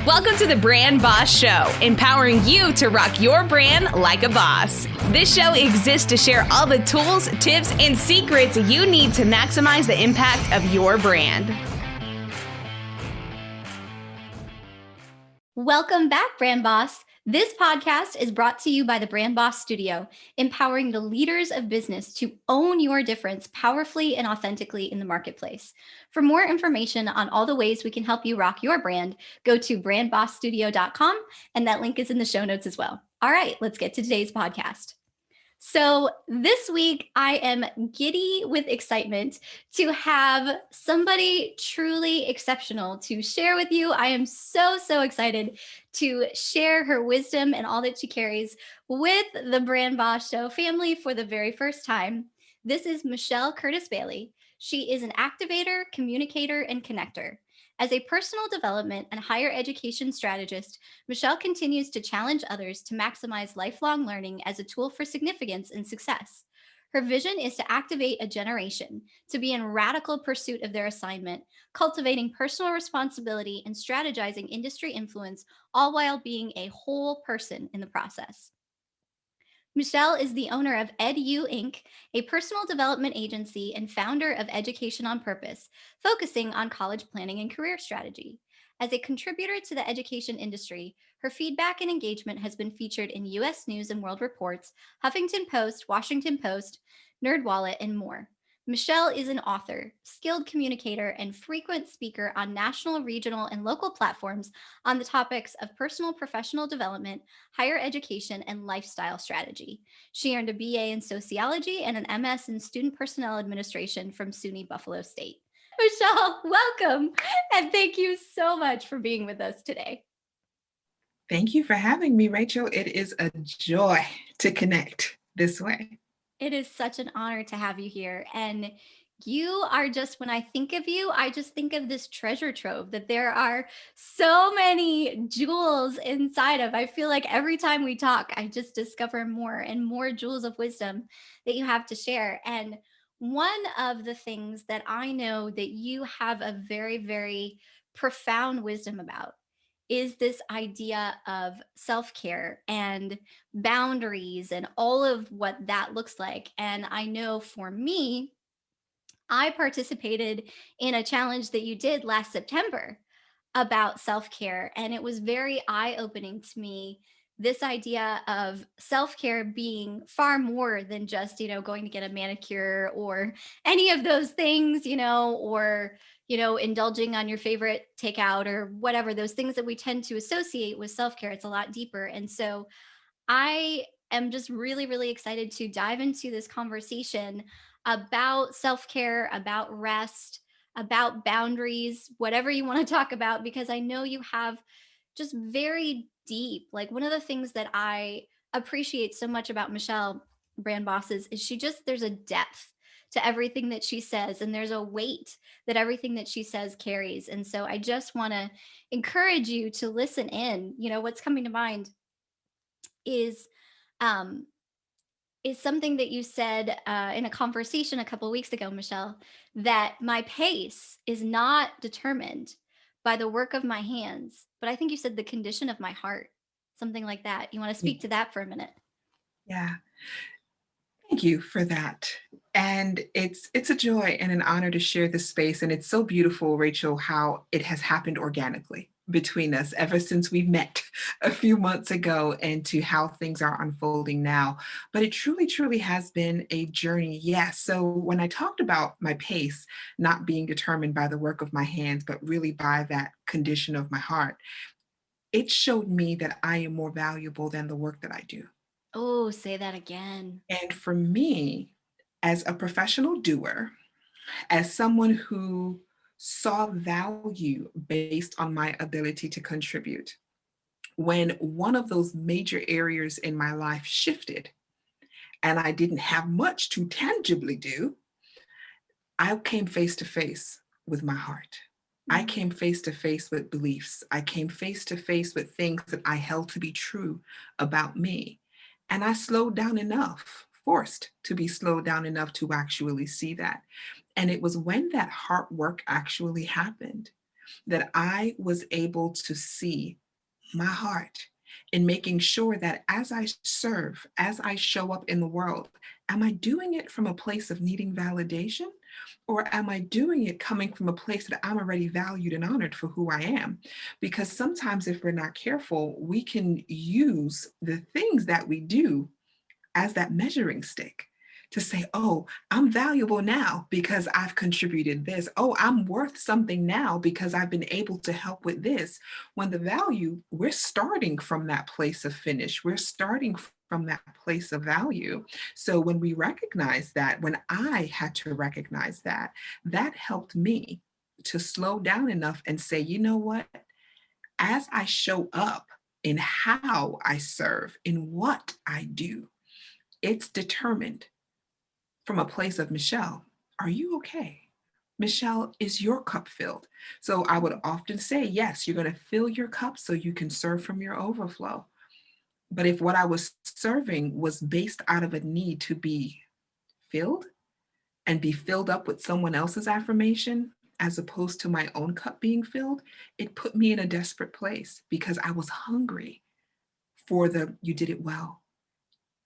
Welcome to the Brand Boss Show, empowering you to rock your brand like a boss. This show exists to share all the tools, tips, and secrets you need to maximize the impact of your brand. Welcome back, Brand Boss. This podcast is brought to you by the Brand Boss Studio, empowering the leaders of business to own your difference powerfully and authentically in the marketplace. For more information on all the ways we can help you rock your brand, go to brandbossstudio.com, and that link is in the show notes as well. All right, let's get to today's podcast. So this week, I am giddy with excitement to have somebody truly exceptional to share with you. I am so excited to share her wisdom and all that she carries with the Brand Boss Show family for the very first time. This is Michelle Curtis Bailey. She is an activator, communicator, and connector. As a personal development and higher education strategist, Michelle continues to challenge others to maximize lifelong learning as a tool for significance and success. Her vision is to activate a generation to be in radical pursuit of their assignment, cultivating personal responsibility and strategizing industry influence, all while being a whole person in the process. Michelle is the owner of EdU Inc., a personal development agency and founder of Education on Purpose, focusing on college planning and career strategy. As a contributor to the education industry, her feedback and engagement has been featured in U.S. News and World Reports, Huffington Post, Washington Post, NerdWallet, and more. Michelle is an author, skilled communicator, and frequent speaker on national, regional, and local platforms on the topics of personal professional development, higher education, and lifestyle strategy. She earned a BA in sociology and an MS in student personnel administration from SUNY Buffalo State. Michelle, welcome, and thank you so much for being with us today. Thank you for having me, Rachel. It is a joy to connect this way. It is such an honor to have you here. And you are just, when I think of you, I just think of this treasure trove that there are so many jewels inside of. I feel like every time we talk, I just discover more and more jewels of wisdom that you have to share. And one of the things that I know that you have a very profound wisdom about is this idea of self-care and boundaries and all of what that looks like. And I know for me, I participated in a challenge that you did last September about self-care, and it was very eye-opening to me, this idea of self-care being far more than just, going to get a manicure or any of those things, or indulging on your favorite takeout or whatever, those things that we tend to associate with self-care. It's a lot deeper. And so I am just really excited to dive into this conversation about self-care, about rest, about boundaries, whatever you want to talk about, because I know you have just very deep, like one of the things that I appreciate so much about Michelle Brand Bosses is there's a depth to everything that she says, and there's a weight that everything that she says carries. And so I just want to encourage you to listen in. What's coming to mind is something that you said in a conversation a couple of weeks ago, Michelle, that my pace is not determined by the work of my hands, but I think you said the condition of my heart, something like that. You want to speak to that for a minute? Yeah. Thank you for that. And it's a joy and an honor to share this space. And it's so beautiful, Rachel, how it has happened organically between us ever since we met a few months ago, and to how things are unfolding now. But it truly has been a journey. Yes. So when I talked about my pace not being determined by the work of my hands, but really by that condition of my heart, it showed me that I am more valuable than the work that I do. Oh, say that again. And for me, as a professional doer, as someone who saw value based on my ability to contribute, when one of those major areas in my life shifted and I didn't have much to tangibly do, I came face to face with my heart. I came face to face with beliefs. I came face to face with things that I held to be true about me. And I slowed down enough, forced to be slowed down enough to actually see that. And it was when that heart work actually happened that I was able to see my heart in making sure that as I serve, as I show up in the world, am I doing it from a place of needing validation? Or am I doing it coming from a place that I'm already valued and honored for who I am? Because sometimes, if we're not careful, we can use the things that we do as that measuring stick to say, oh, I'm valuable now because I've contributed this. Oh, I'm worth something now because I've been able to help with this. When the value, we're starting from that place of finish. We're starting from that place of value. So when we recognize that, when I had to recognize that, that helped me to slow down enough and say, you know what? As I show up in how I serve, in what I do, it's determined from a place of Michelle, are you okay? Michelle, is your cup filled? So I would often say, yes, you're going to fill your cup so you can serve from your overflow. But if what I was serving was based out of a need to be filled and be filled up with someone else's affirmation, as opposed to my own cup being filled, it put me in a desperate place because I was hungry for the, you did it well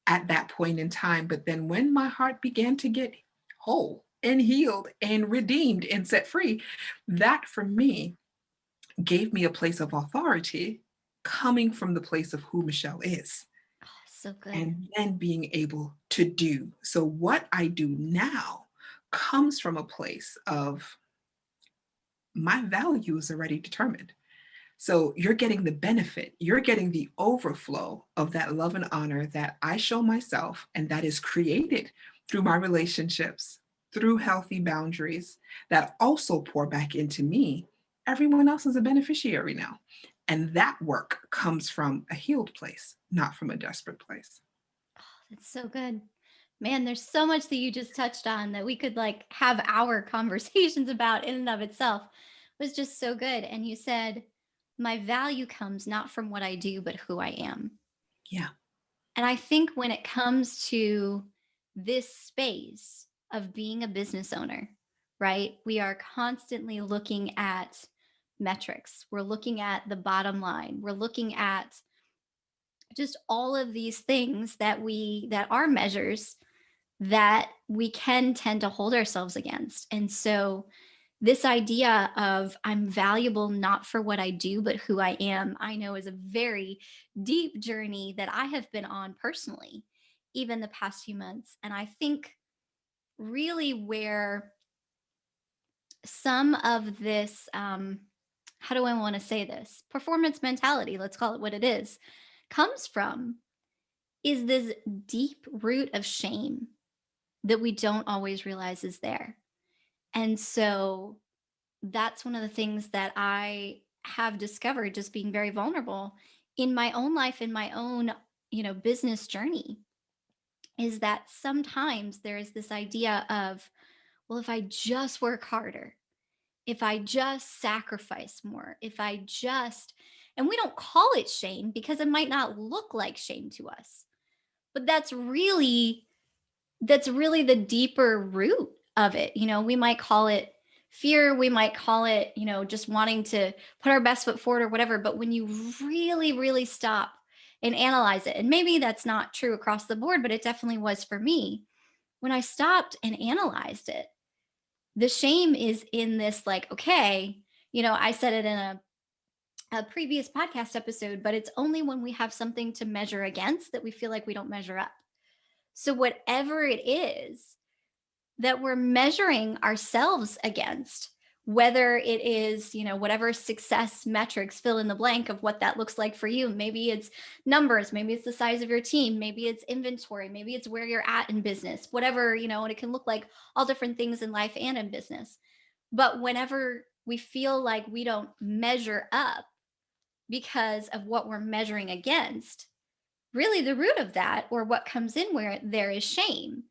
at that point in time. But then when my heart began to get whole and healed and redeemed and set free, that for me gave me a place of authority coming from the place of who Michelle is. Oh, so good. And then being able to do. So what I do now comes from a place of my value is already determined. So you're getting the benefit, you're getting the overflow of that love and honor that I show myself, and that is created through my relationships, through healthy boundaries that also pour back into me. Everyone else is a beneficiary now. And that work comes from a healed place, not from a desperate place. That's so good. Man, there's so much that you just touched on that we could like have hour conversations about in and of itself. It was just so good. And you said, my value comes not from what I do, but who I am. Yeah. And I think when it comes to this space of being a business owner, right, we are constantly looking at metrics. We're looking at the bottom line. We're looking at just all of these things that are measures that we can tend to hold ourselves against. And so this idea of I'm valuable not for what I do, but who I am, I know is a very deep journey that I have been on personally, even the past few months. And I think really where some of this, how do I want to say this? Performance mentality, let's call it what it is, comes from is this deep root of shame that we don't always realize is there. And so that's one of the things that I have discovered just being very vulnerable in my own life, in my own, business journey, is that sometimes there is this idea of, well, if I just work harder, if I just sacrifice more, if I just, and we don't call it shame because it might not look like shame to us, but that's really the deeper root of it. We might call it fear. We might call it, just wanting to put our best foot forward or whatever. But when you really, really stop and analyze it, and maybe that's not true across the board, but it definitely was for me. When I stopped and analyzed it, the shame is in this, like, okay, I said it in a previous podcast episode, but it's only when we have something to measure against that we feel like we don't measure up. So whatever it is that we're measuring ourselves against, whether it is, whatever success metrics, fill in the blank of what that looks like for you. Maybe it's numbers, maybe it's the size of your team, maybe it's inventory, maybe it's where you're at in business, whatever, and it can look like all different things in life and in business. But whenever we feel like we don't measure up because of what we're measuring against, really the root of that, or what comes in where there, is shame.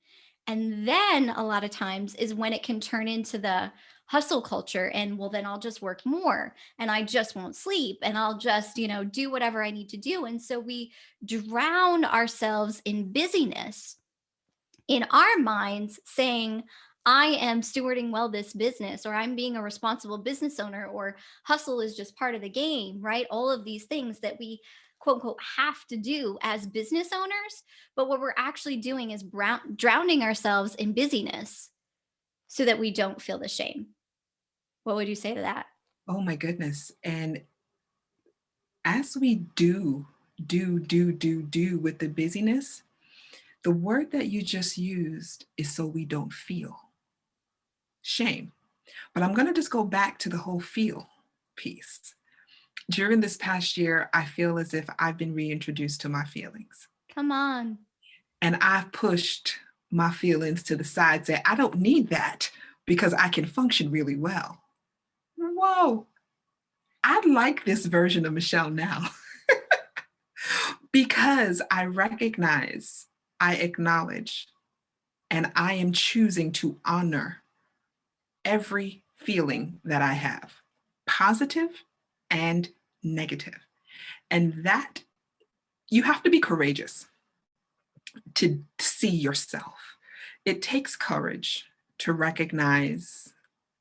And then a lot of times is when it can turn into the hustle culture, and well, then I'll just work more and I just won't sleep and I'll just, do whatever I need to do. And so we drown ourselves in busyness in our minds saying, I am stewarding well this business, or I'm being a responsible business owner, or hustle is just part of the game, right? All of these things that we quote unquote have to do as business owners. But what we're actually doing is drowning ourselves in busyness so that we don't feel the shame. What would you say to that? Oh my goodness. And as we do with the busyness, the word that you just used is so we don't feel shame. But I'm going to just go back to the whole feel piece. During this past year, I feel as if I've been reintroduced to my feelings. Come on. And I've pushed my feelings to the side, say, I don't need that because I can function really well. Whoa, I like this version of Michelle now because I recognize, I acknowledge, and I am choosing to honor every feeling that I have, positive and negative. And that you have to be courageous to see yourself. It takes courage to recognize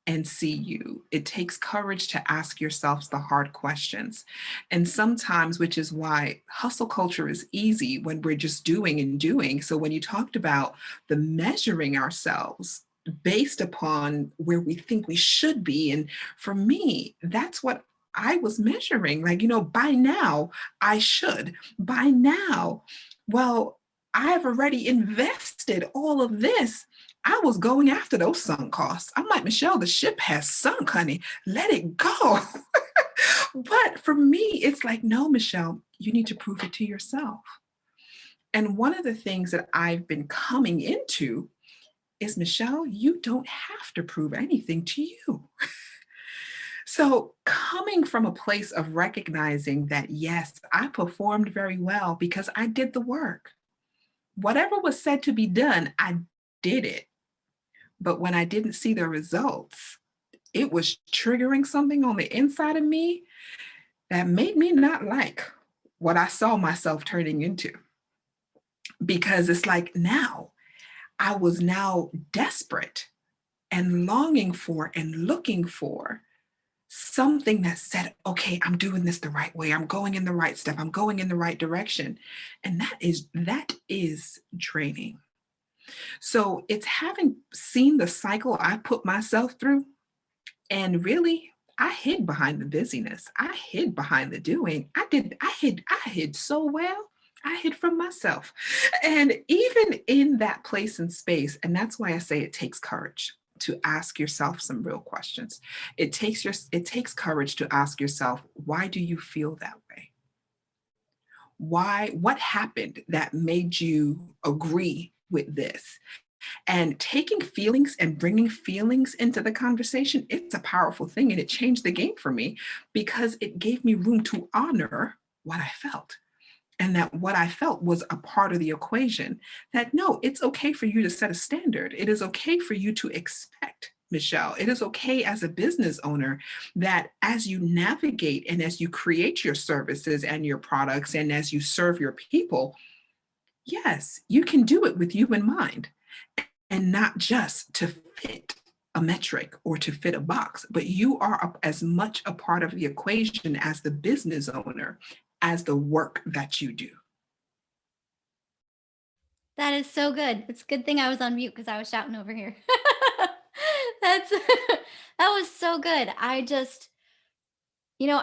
and see you. It takes courage to ask yourselves the hard questions. And sometimes, which is why hustle culture is easy when we're just doing and doing. So when you talked about the measuring ourselves based upon where we think we should be, and for me, that's what I was measuring. Like, by now I should. By now, well, I've already invested all of this. I was going after those sunk costs. I'm like, Michelle, the ship has sunk, honey. Let it go. But for me, it's like, no, Michelle, you need to prove it to yourself. And one of the things that I've been coming into is, Michelle, you don't have to prove anything to you. So coming from a place of recognizing that, yes, I performed very well because I did the work. Whatever was said to be done, I did it. But when I didn't see the results, it was triggering something on the inside of me that made me not like what I saw myself turning into. Because it's like now, I was now desperate and longing for and looking for something that said, okay, I'm doing this the right way. I'm going in the right step. I'm going in the right direction. And that is draining. So it's having seen the cycle I put myself through, and really I hid behind the busyness. I hid behind the doing. I hid so well. I hid from myself. And even in that place and space, and that's why I say it takes courage to ask yourself some real questions. It takes courage to ask yourself, why do you feel that way? What happened that made you agree with this? And taking feelings and bringing feelings into the conversation, it's a powerful thing. And it changed the game for me because it gave me room to honor what I felt. And that what I felt was a part of the equation. That no, it's okay for you to set a standard. It is okay for you to expect, Michelle. It is okay as a business owner that as you navigate and as you create your services and your products and as you serve your people, yes, you can do it with you in mind and not just to fit a metric or to fit a box, but you are as much a part of the equation as the business owner, as the work that you do. That is so good. It's a good thing I was on mute because I was shouting over here. That's that was so good. I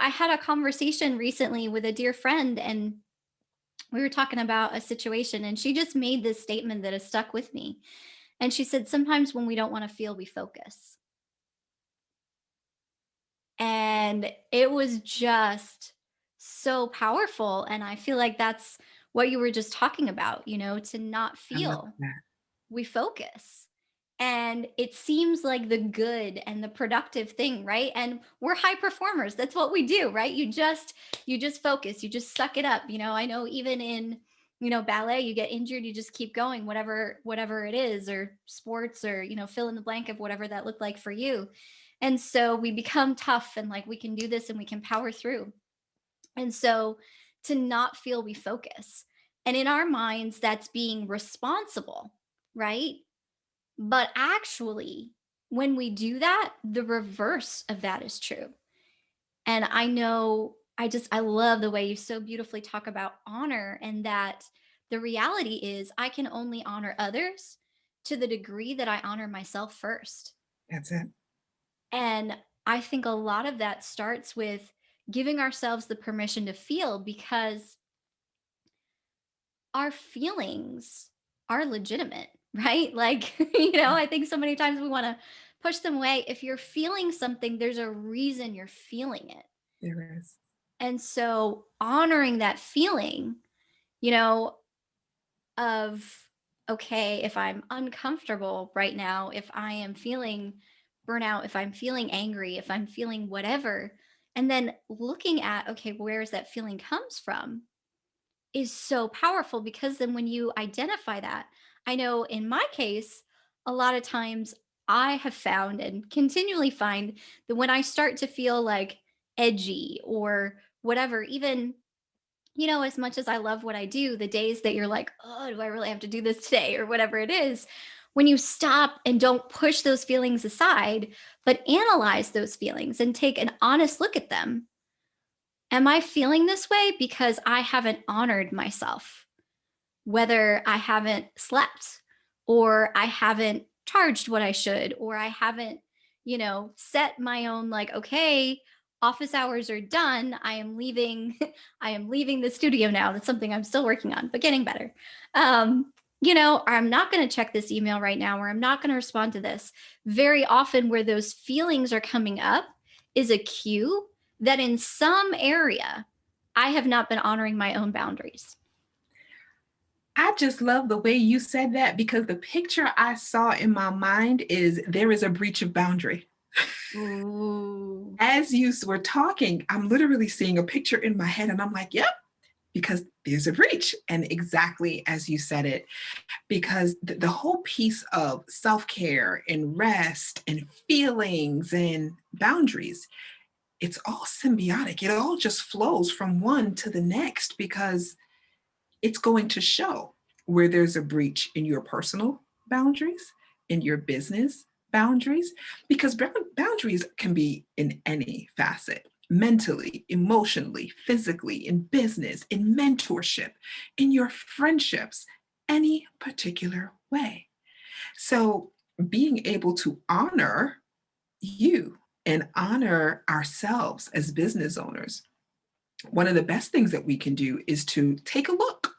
had a conversation recently with a dear friend, and we were talking about a situation, and she just made this statement that has stuck with me. And she said, sometimes when we don't want to feel, we focus. And it was just so powerful. And I feel like that's what you were just talking about, to not I love feel, that. we focus. And it seems like the good and the productive thing, right? And we're high performers. That's what we do, right? You just focus, you just suck it up. I know even in ballet, you get injured, you just keep going, whatever it is, or sports, or fill in the blank of whatever that looked like for you. And so we become tough, and like we can do this and we can power through. And so to not feel, we focus. And in our minds, that's being responsible, right? But actually, when we do that, the reverse of that is true. And I know, I love the way you so beautifully talk about honor, and that the reality is I can only honor others to the degree that I honor myself first. That's it. And I think a lot of that starts with giving ourselves the permission to feel, because our feelings are legitimate, right? Like, I think so many times we want to push them away. If you're feeling something, there's a reason you're feeling it. There is. And so honoring that feeling, you know, of, okay, if I'm uncomfortable right now, if I am feeling burnout, if I'm feeling angry, if I'm feeling whatever, and then looking at, okay, where is that feeling comes from, is so powerful. Because then when you identify that, I know in my case, a lot of times I have found and continually find that when I start to feel like edgy or whatever, even, as much as I love what I do, the days that you're like, oh, do I really have to do this today or whatever it is, when you stop and don't push those feelings aside, but analyze those feelings and take an honest look at them. Am I feeling this way because I haven't honored myself? Whether I haven't slept, or I haven't charged what I should, or I haven't, set my own, like, okay, office hours are done. I am leaving, I am leaving the studio now. That's something I'm still working on, but getting better. Or I'm not going to check this email right now, or I'm not going to respond to this. Very often, where those feelings are coming up is a cue that in some area I have not been honoring my own boundaries. I just love the way you said that, because the picture I saw in my mind is there is a breach of boundary. Ooh. As you were talking, I'm literally seeing a picture in my head and I'm like, yep, because there's a breach. And exactly as you said it, because the whole piece of self-care and rest and feelings and boundaries, it's all symbiotic. It all just flows from one to the next, because it's going to show where there's a breach in your personal boundaries, in your business boundaries, because boundaries can be in any facet: mentally, emotionally, physically, in business, in mentorship, in your friendships, any particular way. So being able to honor you and honor ourselves as business owners, one of the best things that we can do is to take a look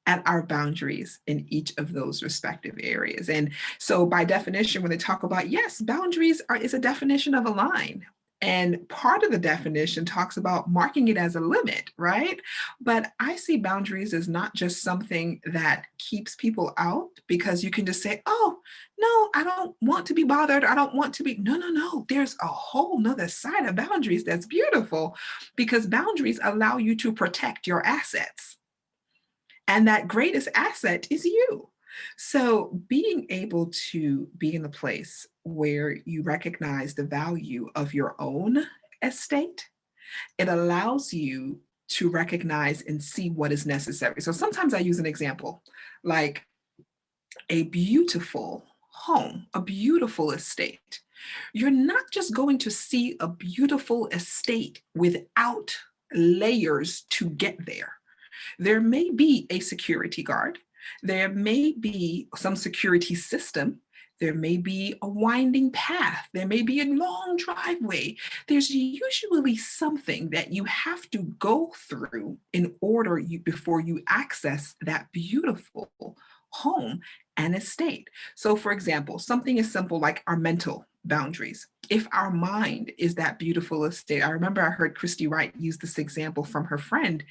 at our boundaries in each of those respective areas. And so by definition, when they talk about, yes, boundaries is a definition of a line. And part of the definition talks about marking it as a limit, right? But I see boundaries as not just something that keeps people out, because you can just say, oh, no, I don't want to be bothered. I don't want to be. No, no, no. There's a whole nother side of boundaries that's beautiful, because boundaries allow you to protect your assets. And that greatest asset is you. So being able to be in a place where you recognize the value of your own estate, it allows you to recognize and see what is necessary. So sometimes I use an example like a beautiful home, a beautiful estate. You're not just going to see a beautiful estate without layers to get there. There may be a security guard. There may be some security system. There may be a winding path. There may be a long driveway. There's usually something that you have to go through in order before you access that beautiful home and estate. So for example, something as simple like our mental boundaries. If our mind is that beautiful estate, I remember I heard Christy Wright use this example from her friend.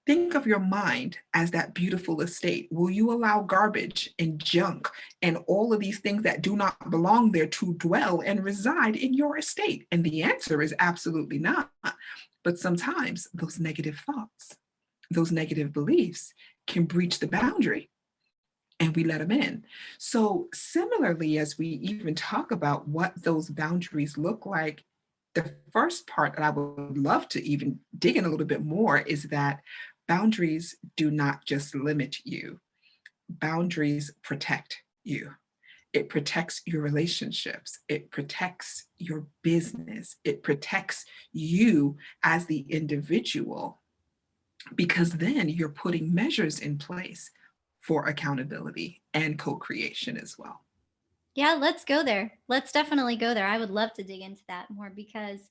Think of your mind as that beautiful estate. Will you allow garbage and junk and all of these things that do not belong there to dwell and reside in your estate? And the answer is absolutely not. But sometimes those negative thoughts, those negative beliefs can breach the boundary, and we let them in. So similarly, as we even talk about what those boundaries look like, the first part that I would love to even dig in a little bit more is that boundaries do not just limit you. Boundaries protect you. It protects your relationships. It protects your business. It protects you as the individual, because then you're putting measures in place for accountability and co-creation as well. Yeah, let's go there. Let's definitely go there. I would love to dig into that more, because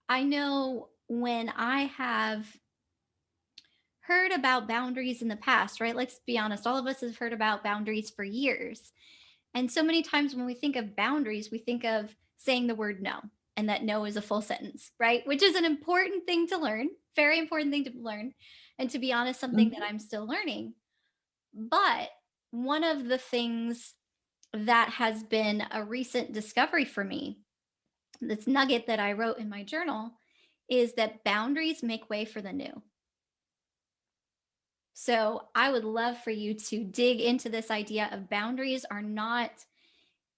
I know when I have heard about boundaries in the past, right? Let's be honest, all of us have heard about boundaries for years. And so many times when we think of boundaries, we think of saying the word no, and that no is a full sentence, right? Which is an important thing to learn, very important thing to learn. And to be honest, something that I'm still learning. But one of the things that has been a recent discovery for me, this nugget that I wrote in my journal, is that boundaries make way for the new. So I would love for you to dig into this idea of boundaries are not,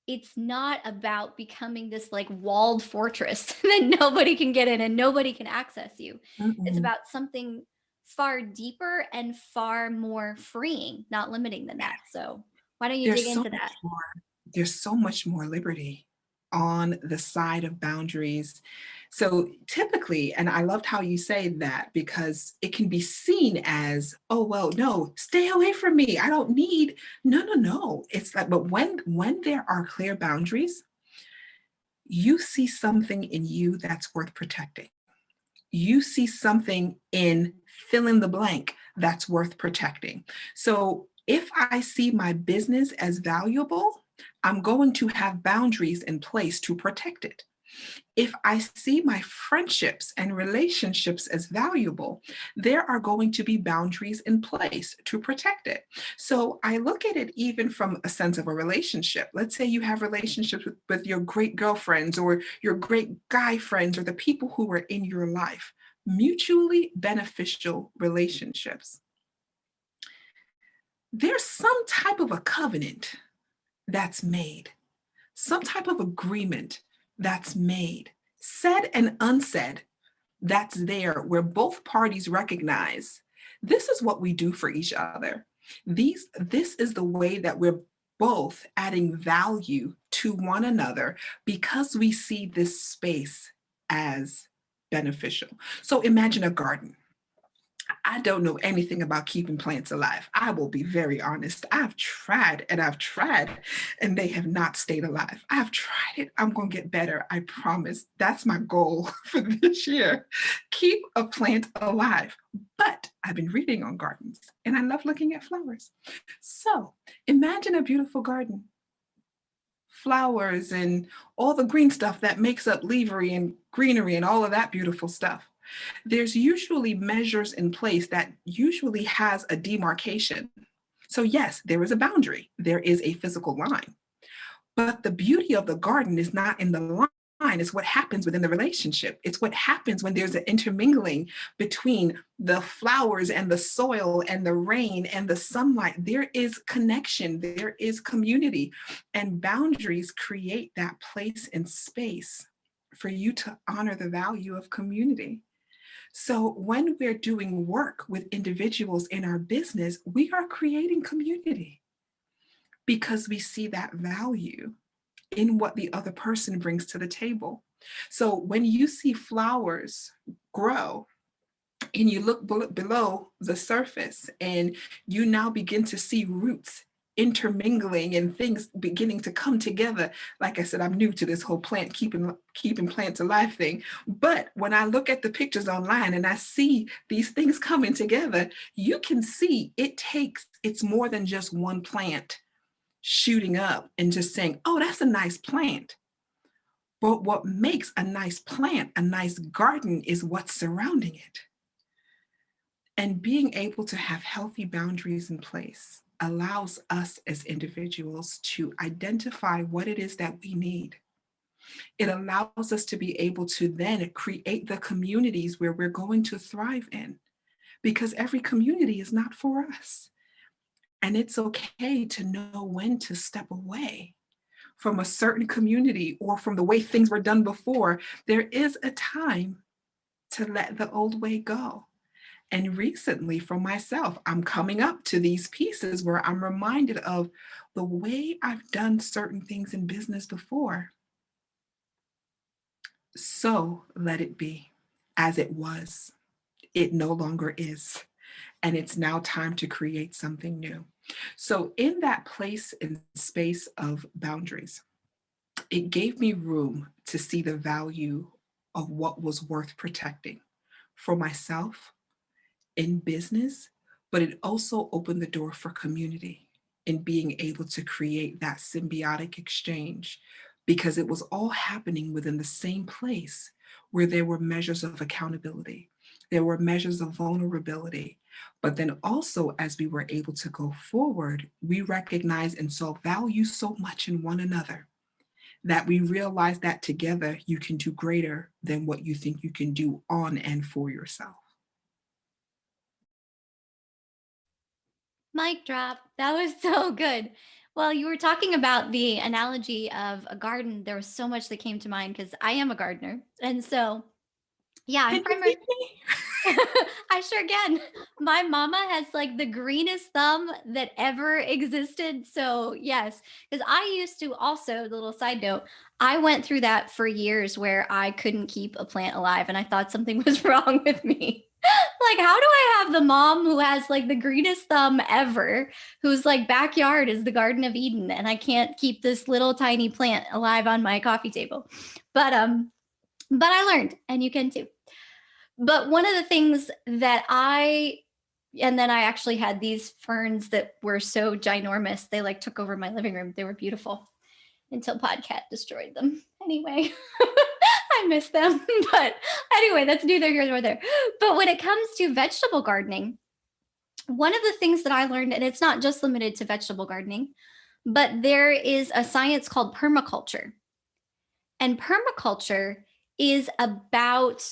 it's not about becoming this like walled fortress that nobody can get in and nobody can access you. It's Mm-mm. about something far deeper and far more freeing, not limiting than that. So why don't you dig There's so into much that? more. There's so much more liberty on the side of boundaries. So typically, and I loved how you say that, because it can be seen as, oh, well, no, stay away from me. I don't need, no, no, no. It's like, but when there are clear boundaries, you see something in you that's worth protecting. You see something in fill in the blank that's worth protecting. So if I see my business as valuable, I'm going to have boundaries in place to protect it. If I see my friendships and relationships as valuable, there are going to be boundaries in place to protect it. So I look at it even from a sense of a relationship. Let's say you have relationships with your great girlfriends or your great guy friends or the people who are in your life, mutually beneficial relationships. There's some type of a covenant that's made, some type of agreement that's made, said and unsaid, that's there, where both parties recognize this is what we do for each other. This is the way that we're both adding value to one another because we see this space as beneficial. So imagine a garden. I don't know anything about keeping plants alive. I will be very honest. I've tried and I've tried, and they have not stayed alive. I've tried it. I'm going to get better. I promise. That's my goal for this year. Keep a plant alive. But I've been reading on gardens and I love looking at flowers. So imagine a beautiful garden, flowers and all the green stuff that makes up leavery and greenery and all of that beautiful stuff. There's usually measures in place that usually has a demarcation. So yes, there is a boundary. There is a physical line. But the beauty of the garden is not in the line. It's what happens within the relationship. It's what happens when there's an intermingling between the flowers and the soil and the rain and the sunlight. There is connection. There is community. And boundaries create that place and space for you to honor the value of community. So when we're doing work with individuals in our business, we are creating community because we see that value in what the other person brings to the table. So when you see flowers grow and you look below the surface and you now begin to see roots intermingling and things beginning to come together. Like I said, I'm new to this whole plant keeping plants alive thing. But when I look at the pictures online and I see these things coming together, you can see it's more than just one plant shooting up and just saying, oh, that's a nice plant. But what makes a nice plant, a nice garden, is what's surrounding it. And being able to have healthy boundaries in place allows us as individuals to identify what it is that we need. It allows us to be able to then create the communities where we're going to thrive in, because every community is not for us. And it's okay to know when to step away from a certain community or from the way things were done before. There is a time to let the old way go And recently for myself, I'm coming up to these pieces where I'm reminded of the way I've done certain things in business before. So let it be as it was. It no longer is. And it's now time to create something new. So, in that place and space of boundaries, it gave me room to see the value of what was worth protecting for myself in business, but it also opened the door for community in being able to create that symbiotic exchange because it was all happening within the same place where there were measures of accountability, there were measures of vulnerability. But then also, as we were able to go forward, we recognized and saw value so much in one another that we realized that together you can do greater than what you think you can do on and for yourself. Mic drop. That was so good. Well, you were talking about the analogy of a garden. There was so much that came to mind because I am a gardener. And so, yeah, I'm Can you primarily feed me? I sure can. My mama has like the greenest thumb that ever existed. So, yes, because I used to also, the little side note, I went through that for years where I couldn't keep a plant alive and I thought something was wrong with me. Like, how do I have the mom who has like the greenest thumb ever, whose like backyard is the Garden of Eden, and I can't keep this little tiny plant alive on my coffee table? But I learned, and you can too. But one of the things that and then I actually had these ferns that were so ginormous, they like took over my living room. They were beautiful until Podcat destroyed them. Anyway, I miss them. But anyway, that's neither here nor there. But when it comes to vegetable gardening, one of the things that I learned, and it's not just limited to vegetable gardening, but there is a science called permaculture. And permaculture is about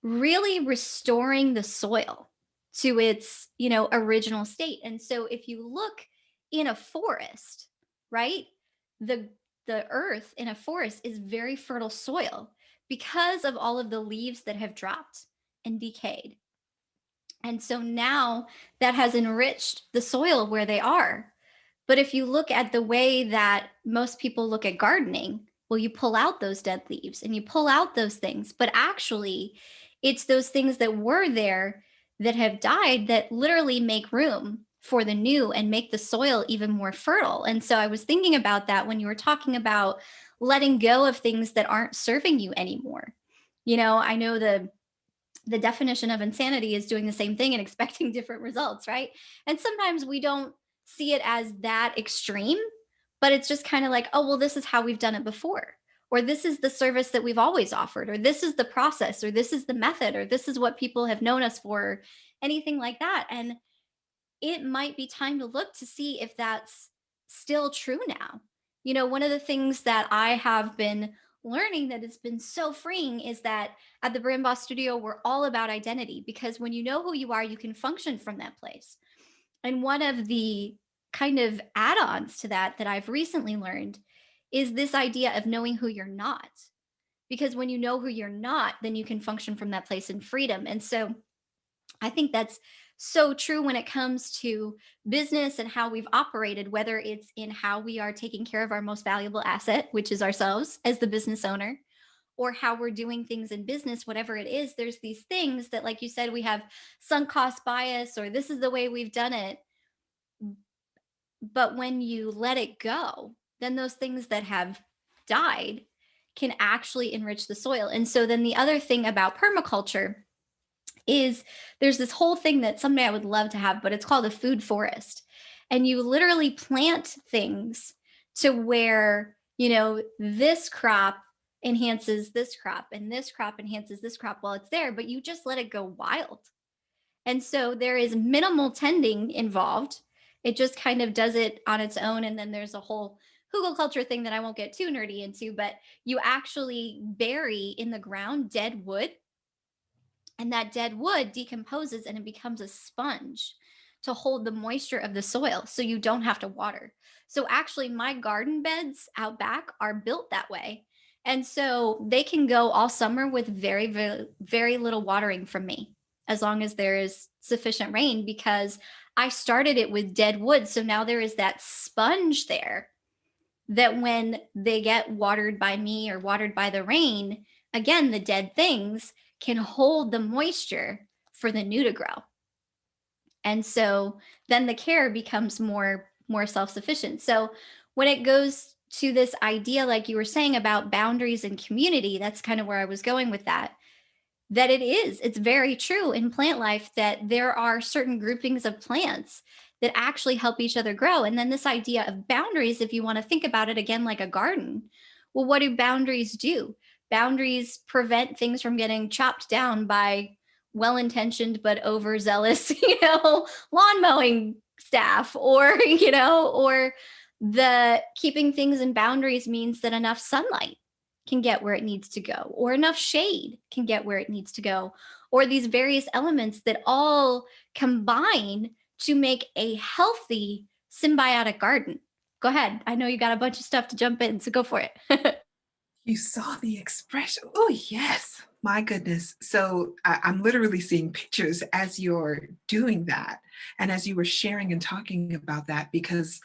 really restoring the soil to its, original state. And so if you look in a forest, right? The the earth in a forest is very fertile soil because of all of the leaves that have dropped and decayed. And so now that has enriched the soil where they are. But if you look at the way that most people look at gardening, well, you pull out those dead leaves and you pull out those things. But actually, it's those things that were there that have died that literally make room for the new and make the soil even more fertile. And so I was thinking about that when you were talking about letting go of things that aren't serving you anymore. I know the definition of insanity is doing the same thing and expecting different results, right? And sometimes we don't see it as that extreme, but it's just kind of like, oh, well, this is how we've done it before, or this is the service that we've always offered, or this is the process, or this is the method, or this is what people have known us for, anything like that. And it might be time to look to see if that's still true now. One of the things that I have been learning that has been so freeing is that at the Brand Boss Studio, we're all about identity, because when you know who you are, you can function from that place. And one of the kind of add-ons to that I've recently learned is this idea of knowing who you're not. Because when you know who you're not, then you can function from that place in freedom. And so I think that's so true when it comes to business and how we've operated, whether it's in how we are taking care of our most valuable asset, which is ourselves as the business owner, or how we're doing things in business, whatever it is. There's these things that, like you said, we have sunk cost bias, or this is the way we've done it. But when you let it go, then those things that have died can actually enrich the soil. And so then the other thing about permaculture is there's this whole thing that someday I would love to have, but it's called a food forest. And you literally plant things to where, this crop enhances this crop and this crop enhances this crop while it's there, but you just let it go wild. And so there is minimal tending involved. It just kind of does it on its own. And then there's a whole hugelkultur thing that I won't get too nerdy into, but you actually bury in the ground dead wood, and that dead wood decomposes and it becomes a sponge to hold the moisture of the soil so you don't have to water. So actually, my garden beds out back are built that way. And so they can go all summer with very, very, very little watering from me. as long as there is sufficient rain, because I started it with dead wood. So now there is that sponge there that when they get watered by me or watered by the rain, again, the dead things can hold the moisture for the new to grow. And so then the care becomes more self-sufficient. So when it goes to this idea, like you were saying about boundaries and community, that's kind of where I was going with that. That it's very true in plant life that there are certain groupings of plants that actually help each other grow. And then this idea of boundaries, if you want to think about it again like a garden, well, what do boundaries do? Boundaries prevent things from getting chopped down by well-intentioned but overzealous, lawn mowing staff, or, or the keeping things in boundaries means that enough sunlight can get where it needs to go, or enough shade can get where it needs to go, or these various elements that all combine to make a healthy symbiotic garden. Go ahead. I know you got a bunch of stuff to jump in, so go for it. You saw the expression. Oh, yes. My goodness. So I'm literally seeing pictures as you're doing that and as you were sharing and talking about that, because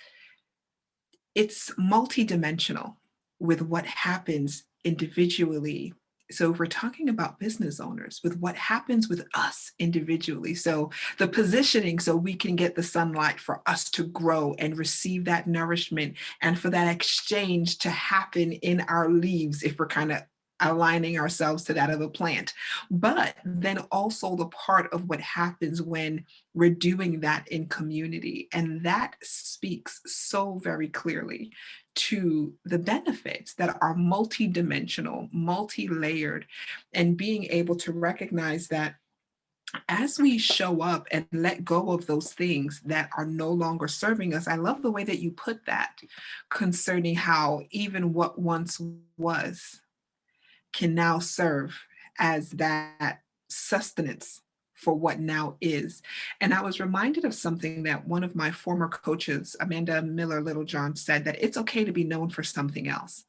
it's multidimensional with what happens individually. So if we're talking about business owners, with what happens with us individually. So the positioning, so we can get the sunlight for us to grow and receive that nourishment, and for that exchange to happen in our leaves, if we're kind of aligning ourselves to that of a plant. But then also the part of what happens when we're doing that in community. And that speaks so very clearly to the benefits that are multidimensional, multi-layered, and being able to recognize that as we show up and let go of those things that are no longer serving us. I love the way that you put that concerning how even what once was can now serve as that sustenance for what now is. And I was reminded of something that one of my former coaches, Amanda Miller Littlejohn, said, that it's okay to be known for something else.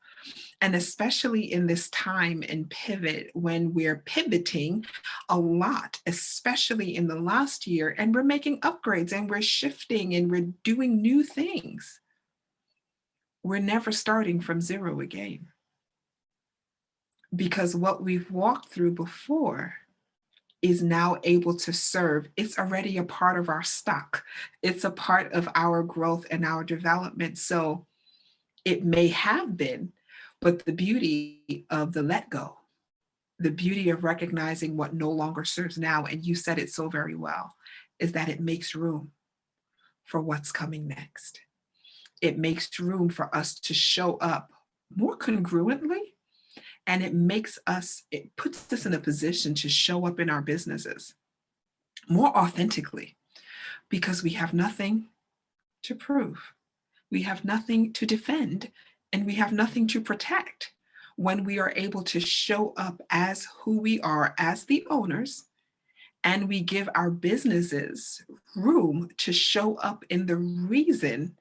And especially in this time and pivot, when we're pivoting a lot, especially in the last year, and we're making upgrades and we're shifting and we're doing new things, we're never starting from zero again. Because what we've walked through before is now able to serve. It's already a part of our stock. It's a part of our growth and our development. So it may have been, but the beauty of the let go, the beauty of recognizing what no longer serves now, and you said it so very well, is that it makes room for what's coming next. It makes room for us to show up more congruently. And it puts us in a position to show up in our businesses more authentically, because we have nothing to prove. We have nothing to defend, and we have nothing to protect when we are able to show up as who we are as the owners, and we give our businesses room to show up in the reason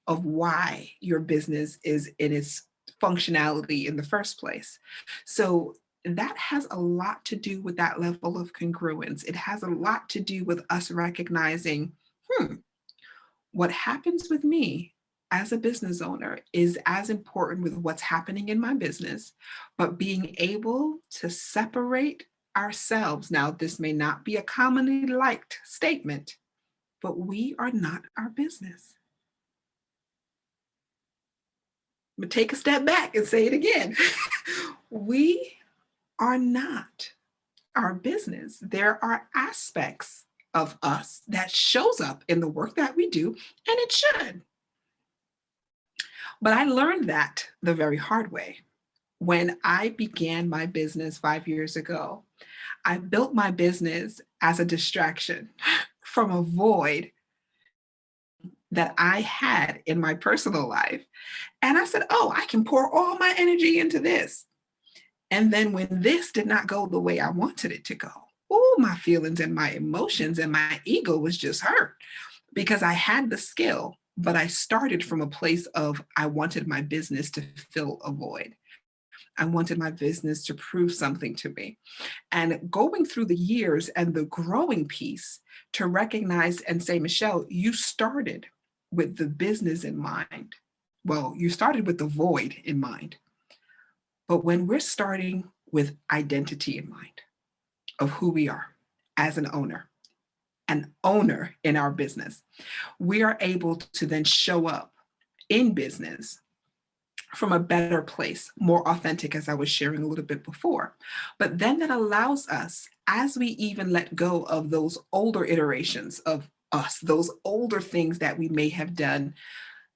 of why your business is in its functionality in the first place. So that has a lot to do with that level of congruence. It has a lot to do with us recognizing, what happens with me as a business owner is as important with what's happening in my business, but being able to separate ourselves. Now, this may not be a commonly liked statement, but we are not our business. But take a step back and say it again. We are not our business. There are aspects of us that shows up in the work that we do, and it should. But I learned that the very hard way. When I began my business 5 years ago, I built my business as a distraction from a void that I had in my personal life. And I said, oh, I can pour all my energy into this. And then when this did not go the way I wanted it to go, oh, my feelings and my emotions and my ego was just hurt, because I had the skill, but I started from a place of I wanted my business to fill a void. I wanted my business to prove something to me. And going through the years and the growing piece to recognize and say, Michelle, you started with the business in mind. Well, you started with the void in mind. But when we're starting with identity in mind of who we are as an owner in our business, we are able to then show up in business from a better place, more authentic, as I was sharing a little bit before. But then that allows us, as we even let go of those older iterations of us, those older things that we may have done,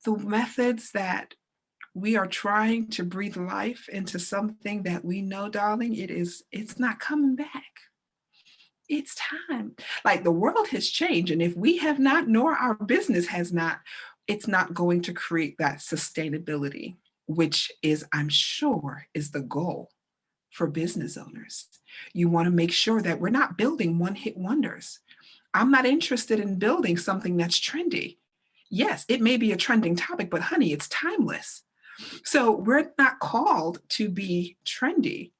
the methods that we are trying to breathe life into something that we know, darling, it's not coming back. It's time. Like the world has changed. And if we have not, nor our business has not, it's not going to create that sustainability, which is, I'm sure, is the goal for business owners. You want to make sure that we're not building one-hit wonders. I'm not interested in building something that's trendy. Yes, it may be a trending topic, but honey, it's timeless. So we're not called to be trendy.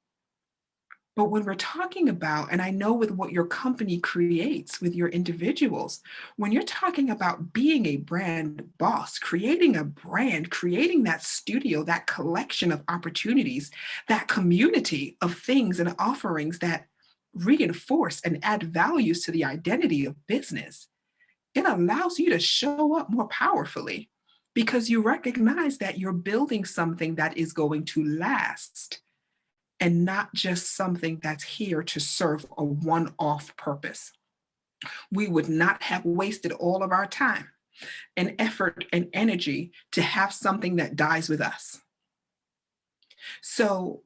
But when we're talking about, and I know with what your company creates with your individuals, when you're talking about being a brand boss, creating a brand, creating that studio, that collection of opportunities, that community of things and offerings that reinforce and add values to the identity of business, it allows you to show up more powerfully because you recognize that you're building something that is going to last and not just something that's here to serve a one-off purpose. We would not have wasted all of our time and effort and energy to have something that dies with us. So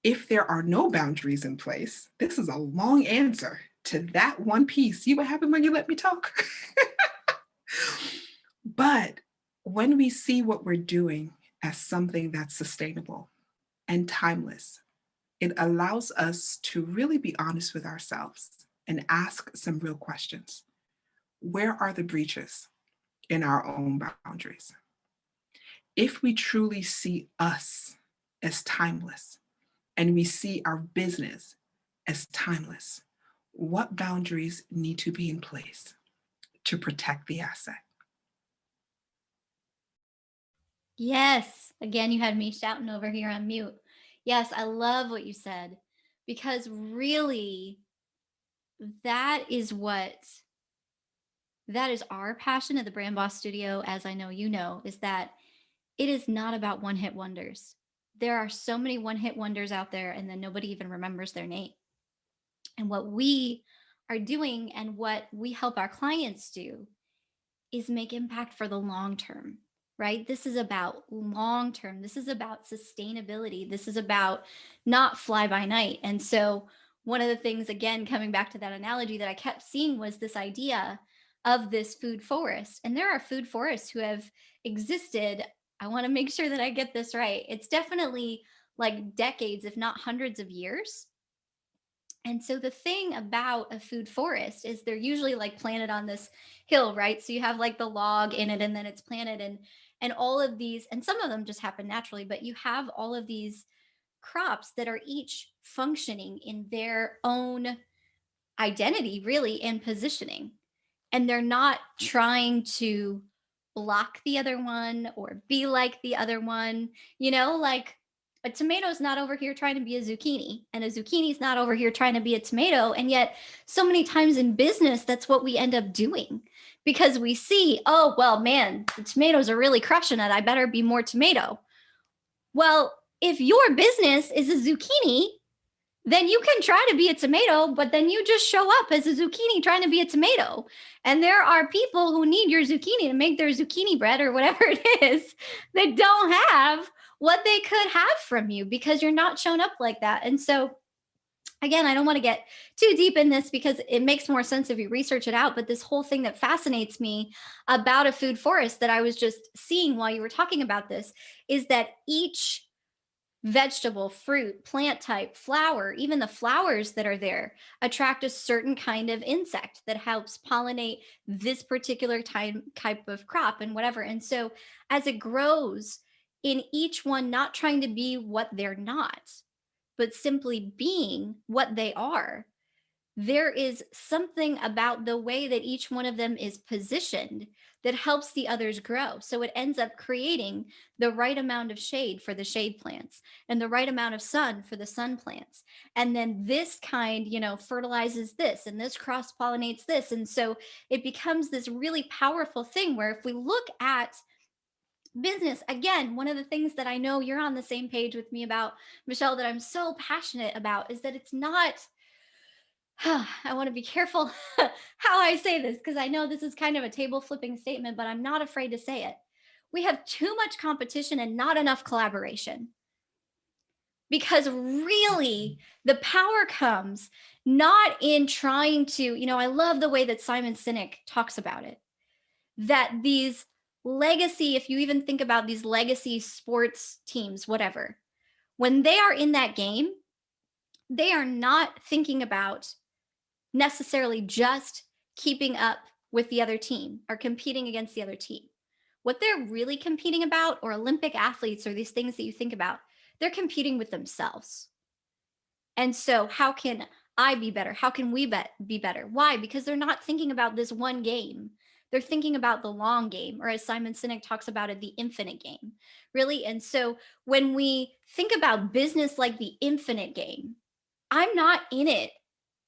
if there are no boundaries in place, this is a long answer to that one piece. See what happened when you let me talk? But when we see what we're doing as something that's sustainable and timeless, it allows us to really be honest with ourselves and ask some real questions. Where are the breaches in our own boundaries? If we truly see us as timeless and we see our business as timeless, what boundaries need to be in place to protect the asset? Yes. Again, you had me shouting over here on mute. Yes, I love what you said because really that is our passion at the Brand Boss Studio, as I know you know, is that it is not about one-hit wonders. There are so many one-hit wonders out there and then nobody even remembers their name. And what we are doing and what we help our clients do is make impact for the long term, right? This is about long term. This is about sustainability. This is about not fly by night. And so one of the things, again, coming back to that analogy that I kept seeing was this idea of this food forest. And there are food forests who have existed. I want to make sure that I get this right. It's definitely like decades, if not hundreds of years. And so the thing about a food forest is they're usually like planted on this hill, right? So you have like the log in it and then it's planted and all of these, and some of them just happen naturally, but you have all of these crops that are each functioning in their own identity really and positioning. And they're not trying to block the other one or be like the other one, like a tomato's not over here trying to be a zucchini and a zucchini's not over here trying to be a tomato. And yet so many times in business, that's what we end up doing because we see, oh, well, man, the tomatoes are really crushing it. I better be more tomato. Well, if your business is a zucchini, then you can try to be a tomato, but then you just show up as a zucchini trying to be a tomato. And there are people who need your zucchini to make their zucchini bread or whatever it is that don't have what they could have from you because you're not shown up like that. And so, again, I don't want to get too deep in this because it makes more sense if you research it out. But this whole thing that fascinates me about a food forest that I was just seeing while you were talking about this is that each vegetable, fruit, plant type, flower, even the flowers that are there attract a certain kind of insect that helps pollinate this particular type of crop and whatever. And so as it grows, in each one not trying to be what they're not, but simply being what they are, there is something about the way that each one of them is positioned that helps the others grow. So it ends up creating the right amount of shade for the shade plants and the right amount of sun for the sun plants. And then this kind, fertilizes this and this cross pollinates this. And so it becomes this really powerful thing where if we look at business, again, one of the things that I know you're on the same page with me about, Michelle, that I'm so passionate about is that it's not, I want to be careful how I say this because I know this is kind of a table flipping statement, but I'm not afraid to say it. We have too much competition and not enough collaboration. Because really, the power comes not in trying to, I love the way that Simon Sinek talks about it, that these legacy, if you even think about these legacy sports teams, whatever, when they are in that game, they are not thinking about necessarily just keeping up with the other team or competing against the other team. What they're really competing about, or Olympic athletes, or these things that you think about, they're competing with themselves. And so, how can I be better? How can we be better? Why? Because they're not thinking about this one game. They're thinking about the long game, or as Simon Sinek talks about it, the infinite game, really. And so, when we think about business like the infinite game, I'm not in it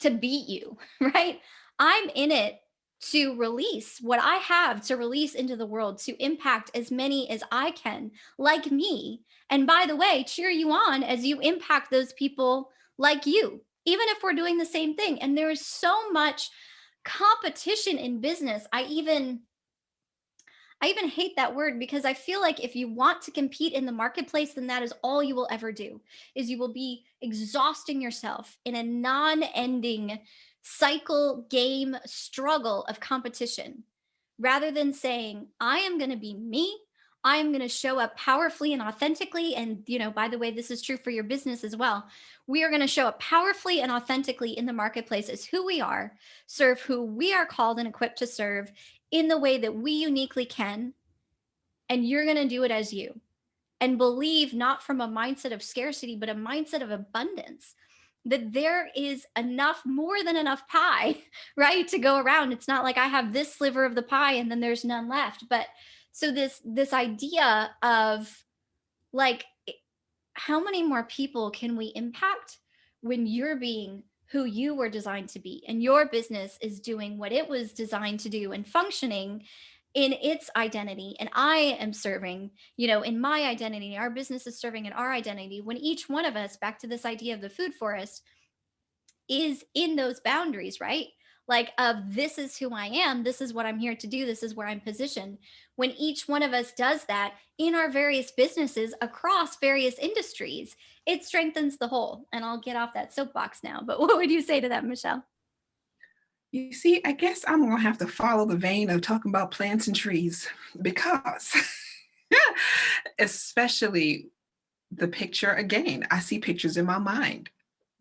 to beat you, right? I'm in it to release what I have to release into the world, to impact as many as I can, like me. And by the way, cheer you on as you impact those people like you, even if we're doing the same thing. And there is so much competition in business. I even hate that word because I feel like if you want to compete in the marketplace, then that is all you will ever do, is you will be exhausting yourself in a non-ending cycle, game, struggle of competition, rather than saying, I am going to be me. I am going to show up powerfully and authentically. And, by the way, this is true for your business as well. We are going to show up powerfully and authentically in the marketplace as who we are, serve who we are called and equipped to serve in the way that we uniquely can. And you're going to do it as you, and believe not from a mindset of scarcity, but a mindset of abundance, that there is enough, more than enough pie, right, to go around. It's not like I have this sliver of the pie and then there's none left. But so this idea of like, how many more people can we impact when you're being who you were designed to be, and your business is doing what it was designed to do and functioning in its identity, and I am serving, in my identity, our business is serving in our identity, when each one of us, back to this idea of the food forest, is in those boundaries, right? Like, of this is who I am, this is what I'm here to do, this is where I'm positioned. When each one of us does that in our various businesses across various industries, it strengthens the whole. And I'll get off that soapbox now, but what would you say to that, Michelle? You see, I guess I'm going to have to follow the vein of talking about plants and trees because especially the picture, again, I see pictures in my mind.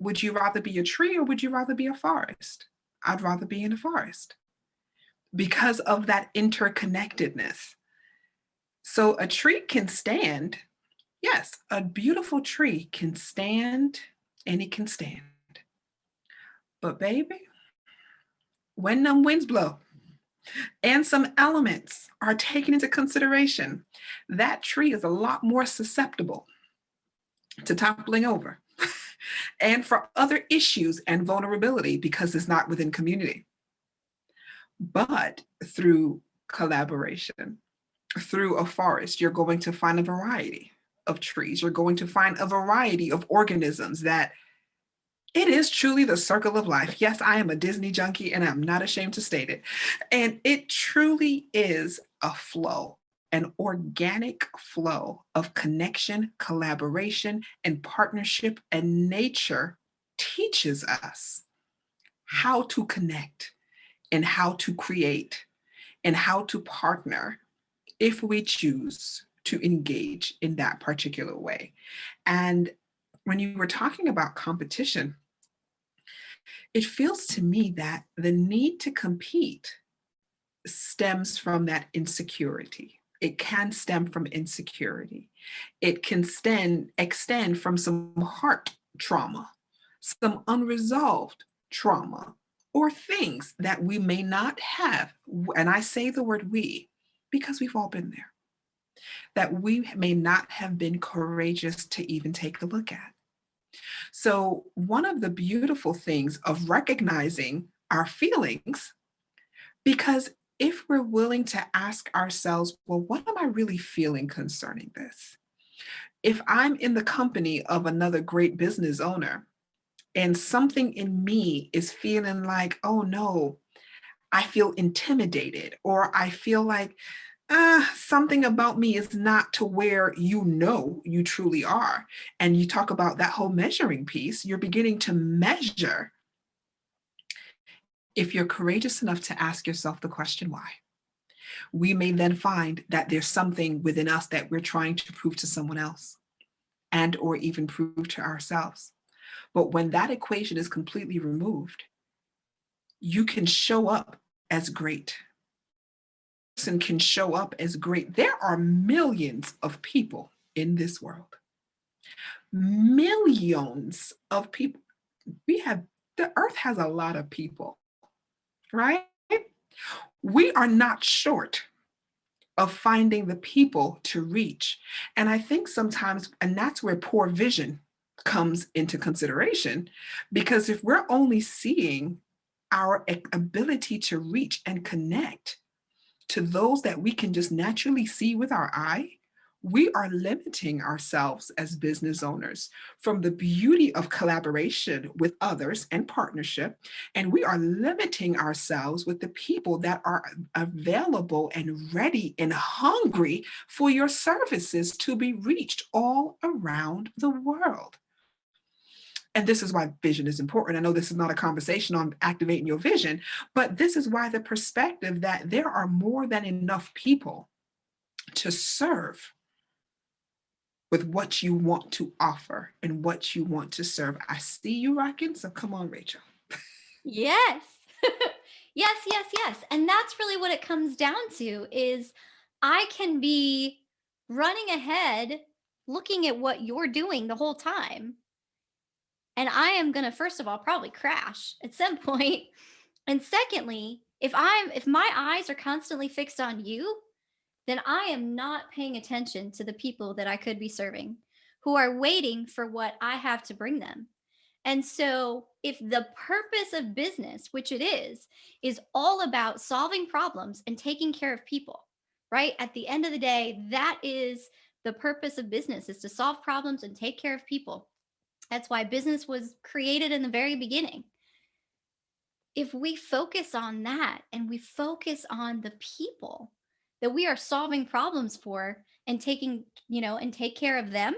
Would you rather be a tree or would you rather be a forest? I'd rather be in a forest because of that interconnectedness. So a tree can stand. Yes, a beautiful tree can stand and it can stand. But baby, when them winds blow and some elements are taken into consideration, that tree is a lot more susceptible to toppling over and for other issues and vulnerability because it's not within community. But through collaboration, through a forest, you're going to find a variety of trees. You're going to find a variety of organisms that it is truly the circle of life. Yes, I am a Disney junkie and I'm not ashamed to state it. And it truly is a flow, an organic flow of connection, collaboration, and partnership. And nature teaches us how to connect and how to create and how to partner if we choose to engage in that particular way. And when you were talking about competition, it feels to me that the need to compete stems from that insecurity, It can stem from insecurity. It can extend from some heart trauma, some unresolved trauma, or things that we may not have. And I say the word we because we've all been there, that we may not have been courageous to even take a look at. So, one of the beautiful things of recognizing our feelings, because if we're willing to ask ourselves, well, what am I really feeling concerning this? If I'm in the company of another great business owner and something in me is feeling like, oh no, I feel intimidated, or I feel like something about me is not to where you truly are. And you talk about that whole measuring piece, you're beginning to measure. If you're courageous enough to ask yourself the question, why? We may then find that there's something within us that we're trying to prove to someone else and or even prove to ourselves. But when that equation is completely removed, you can show up as great. Person can show up as great. There are millions of people in this world. Millions of people. The earth has a lot of people, right? We are not short of finding the people to reach. And I think sometimes, and that's where poor vision comes into consideration, because if we're only seeing our ability to reach and connect to those that we can just naturally see with our eye, we are limiting ourselves as business owners from the beauty of collaboration with others and partnership. And we are limiting ourselves with the people that are available and ready and hungry for your services to be reached all around the world. And this is why vision is important. I know this is not a conversation on activating your vision, but this is why the perspective that there are more than enough people to serve with what you want to offer and what you want to serve. I see you rocking, so come on, Rachel. Yes. Yes, yes, yes. And that's really what it comes down to is I can be running ahead looking at what you're doing the whole time. And I am going to first of all probably crash at some point. And secondly, if my eyes are constantly fixed on you, then I am not paying attention to the people that I could be serving who are waiting for what I have to bring them. And so, if the purpose of business, which it is all about solving problems and taking care of people, right? At the end of the day, that is the purpose of business is to solve problems and take care of people. That's why business was created in the very beginning. If we focus on that and we focus on the people that we are solving problems for and and take care of them,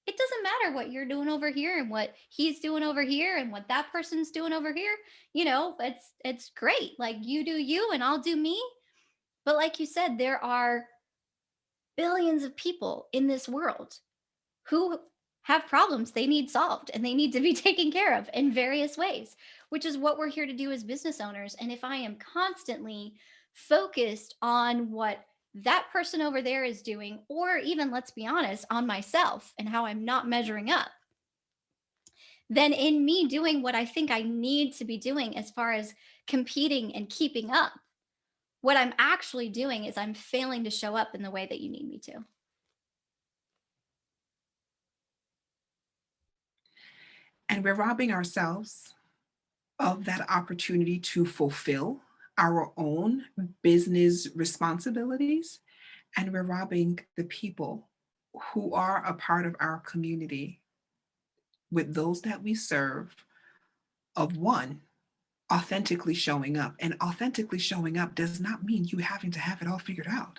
it doesn't matter what you're doing over here and what he's doing over here and what that person's doing over here. It's great. Like you do you and I'll do me. But like you said, there are billions of people in this world who have problems they need solved and they need to be taken care of in various ways, which is what we're here to do as business owners. And if I am constantly focused on what that person over there is doing, or even, let's be honest, on myself and how I'm not measuring up, then in me doing what I think I need to be doing as far as competing and keeping up, what I'm actually doing is I'm failing to show up in the way that you need me to. And we're robbing ourselves of that opportunity to fulfill our own business responsibilities. And we're robbing the people who are a part of our community with those that we serve of one, authentically showing up. And authentically showing up does not mean you having to have it all figured out.